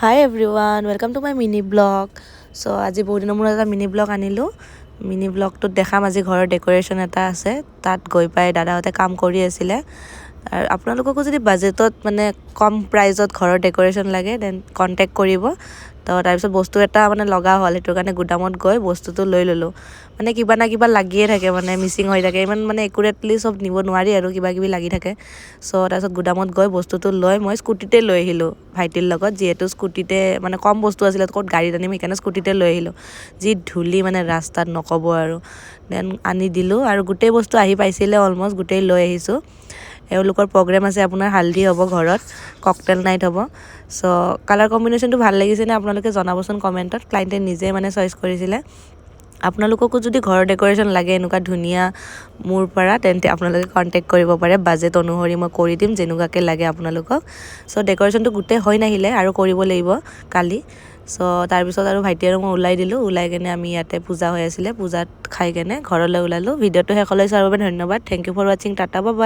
High everyone, welcome to my mini vlog. চ' আজি বহুত দিনৰ মূৰত এটা মিনি ব্লগ আনিলোঁ। মিনি ব্লগটোত দেখাম আজি ঘৰৰ ডেক'ৰেশ্যন এটা আছে, তাত গৈ পাই দাদাহঁতে কাম কৰি আছিলে। আৰু আপোনালোককো যদি বাজেটত মানে কম প্ৰাইজত ঘৰৰ ডেক'ৰেশ্যন লাগে দেন কণ্টেক্ট কৰিব। তো তাৰপিছত বস্তু এটা মানে লগা হ'ল, সেইটো কাৰণে গুদামত গৈ বস্তুটো লৈ ল'লোঁ। মানে কিবা না কিবা লাগিয়ে থাকে, মানে মিচিং হৈ থাকে, ইমান মানে একুৰেটলি চব নিব নোৱাৰি আৰু কিবা কিবি লাগি থাকে। চ' তাৰপিছত গুদামত গৈ বস্তুটো লৈ মই স্কুটিতে লৈ আহিলোঁ ভাইটিৰ লগত, যিহেতু স্কুটিতে মানে কম বস্তু আছিলে, ক'ত গাড়ীত আনিম, সেইকাৰণে স্কুটিতে লৈ আহিলোঁ। যি ধূলি মানে ৰাস্তাত নক'ব আৰু। দেন আনি দিলোঁ আৰু গোটেই বস্তু আহি পাইছিলে, অলম'ষ্ট গোটেই লৈ আহিছোঁ। এওঁলোকৰ প্ৰগ্ৰেম আছে, আপোনাৰ হালধি হ'ব ঘৰত, ককটেল নাইট হ'ব। চ' কালাৰ কম্বিনেশ্যনটো ভাল লাগিছেনে আপোনালোকে জনাবচোন কমেণ্টত। ক্লাইণ্টে নিজে মানে চইচ কৰিছিলে। আপোনালোককো যদি ঘৰৰ ডেক'ৰেশ্যন লাগে এনেকুৱা ধুনীয়া মোৰ পৰা, তেন্তে আপোনালোকে কণ্টেক্ট কৰিব পাৰে। বাজেট অনুসৰি মই কৰি দিম যেনেকুৱাকৈ লাগে আপোনালোকক। চ' ডেক'ৰেশ্যনটো গোটেই হৈ নাহিলে আৰু কৰিব লাগিব কালি। চ' তাৰপিছত আৰু ভাইটি আৰু মই ওলাই দিলোঁ। ওলাই কেনে আমি ইয়াতে পূজা হৈ আছিলে, পূজাত খাই কেনে ঘৰলৈ ওলালোঁ। ভিডিঅ'টো শেষলৈ চোৱাৰ বাবে ধন্যবাদ। থেংক ইউ ফৰ ৱাচিং। Tata bye bye.